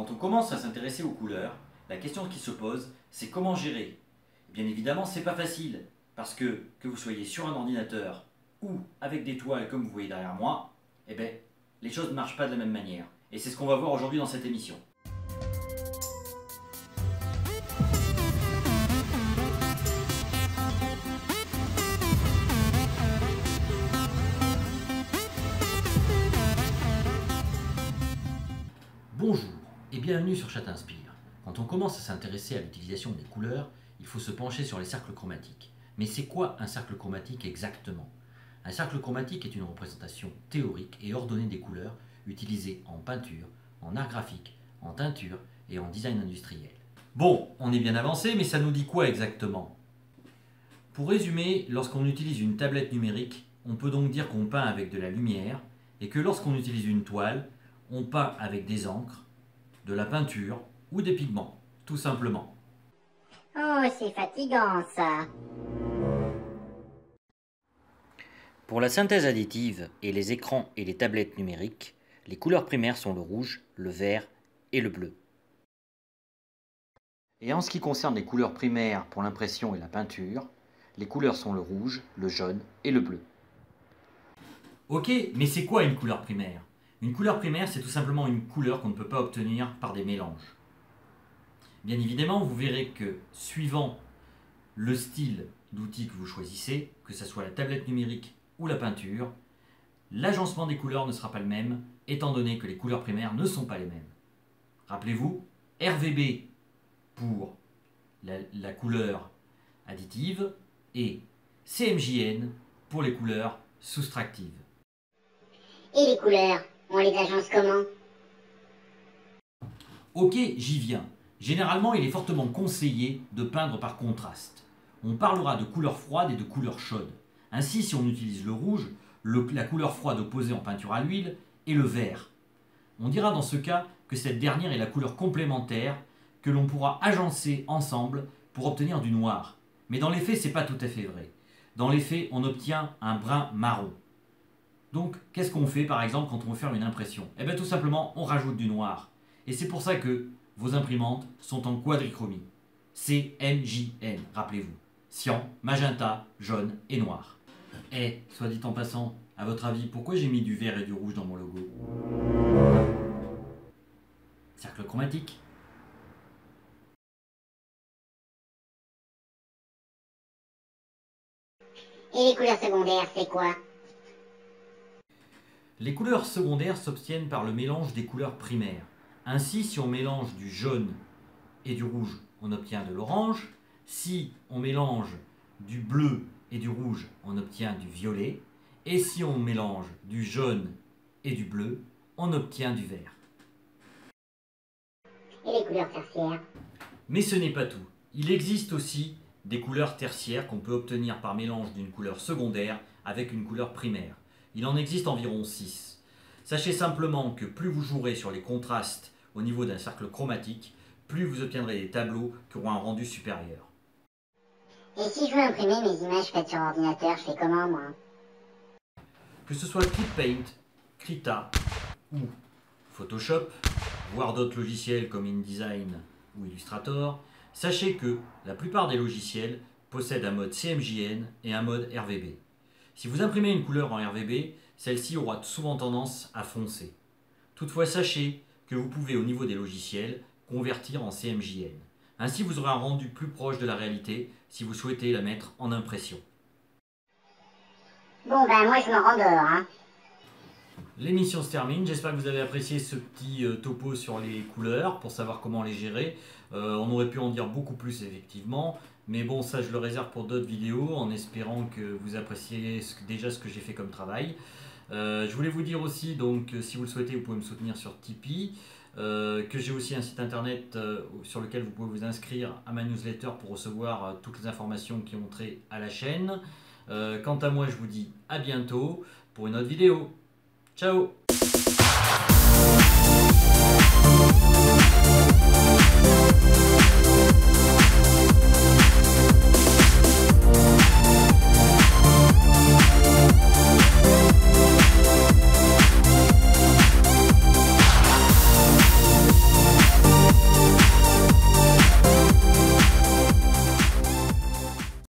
Quand on commence à s'intéresser aux couleurs, la question qui se pose, c'est comment gérer. Bien évidemment, c'est pas facile, parce que vous soyez sur un ordinateur ou avec des toiles comme vous voyez derrière moi, eh bien, les choses ne marchent pas de la même manière. Et c'est ce qu'on va voir aujourd'hui dans cette émission. Bonjour et bienvenue sur Chat Inspire. Quand on commence à s'intéresser à l'utilisation des couleurs, il faut se pencher sur les cercles chromatiques. Mais c'est quoi un cercle chromatique exactement? Un cercle chromatique est une représentation théorique et ordonnée des couleurs utilisées en peinture, en art graphique, en teinture et en design industriel. Bon, on est bien avancé, mais ça nous dit quoi exactement? Pour résumer, lorsqu'on utilise une tablette numérique, on peut donc dire qu'on peint avec de la lumière et que lorsqu'on utilise une toile, on peint avec des encres, de la peinture ou des pigments, tout simplement. Oh, c'est fatigant ça. Pour la synthèse additive et les écrans et les tablettes numériques, les couleurs primaires sont le rouge, le vert et le bleu. Et en ce qui concerne les couleurs primaires pour l'impression et la peinture, les couleurs sont le rouge, le jaune et le bleu. Ok, mais c'est quoi une couleur primaire? Une couleur primaire, c'est tout simplement une couleur qu'on ne peut pas obtenir par des mélanges. Bien évidemment, vous verrez que suivant le style d'outil que vous choisissez, que ce soit la tablette numérique ou la peinture, l'agencement des couleurs ne sera pas le même, étant donné que les couleurs primaires ne sont pas les mêmes. Rappelez-vous, RVB pour la couleur additive et CMJN pour les couleurs soustractives. Et les couleurs, on les agence comment? Ok, j'y viens. Généralement, il est fortement conseillé de peindre par contraste. On parlera de couleurs froides et de couleurs chaudes. Ainsi, si on utilise le rouge, la couleur froide opposée en peinture à l'huile est le vert. On dira dans ce cas que cette dernière est la couleur complémentaire que l'on pourra agencer ensemble pour obtenir du noir. Mais dans les faits, ce n'est pas tout à fait vrai. Dans les faits, on obtient un brun marron. Donc, qu'est-ce qu'on fait par exemple quand on veut faire une impression? Eh bien tout simplement, on rajoute du noir. Et c'est pour ça que vos imprimantes sont en quadrichromie. CMJN, rappelez-vous. Cyan, magenta, jaune et noir. Et, soit dit en passant, à votre avis, pourquoi j'ai mis du vert et du rouge dans mon logo? Cercle chromatique. Et les couleurs secondaires, c'est quoi? Les couleurs secondaires s'obtiennent par le mélange des couleurs primaires. Ainsi, si on mélange du jaune et du rouge, on obtient de l'orange. Si on mélange du bleu et du rouge, on obtient du violet. Et si on mélange du jaune et du bleu, on obtient du vert. Et les couleurs tertiaires? Mais ce n'est pas tout. Il existe aussi des couleurs tertiaires qu'on peut obtenir par mélange d'une couleur secondaire avec une couleur primaire. Il en existe environ 6. Sachez simplement que plus vous jouerez sur les contrastes au niveau d'un cercle chromatique, plus vous obtiendrez des tableaux qui auront un rendu supérieur. Et si je veux imprimer mes images faites sur ordinateur, je fais comment moi? Que ce soit ClipPaint, Krita ou Photoshop, voire d'autres logiciels comme InDesign ou Illustrator, sachez que la plupart des logiciels possèdent un mode CMJN et un mode RVB. Si vous imprimez une couleur en RVB, celle-ci aura souvent tendance à foncer. Toutefois, sachez que vous pouvez au niveau des logiciels convertir en CMJN. Ainsi, vous aurez un rendu plus proche de la réalité si vous souhaitez la mettre en impression. Bon ben moi je me rends dehors, hein. L'émission se termine, j'espère que vous avez apprécié ce petit topo sur les couleurs pour savoir comment les gérer. On aurait pu en dire beaucoup plus effectivement, mais bon ça je le réserve pour d'autres vidéos en espérant que vous appréciez déjà ce que j'ai fait comme travail. Je voulais vous dire aussi, donc si vous le souhaitez, vous pouvez me soutenir sur Tipeee, que j'ai aussi un site internet sur lequel vous pouvez vous inscrire à ma newsletter pour recevoir toutes les informations qui ont trait à la chaîne. Quant à moi, je vous dis à bientôt pour une autre vidéo. Ciao!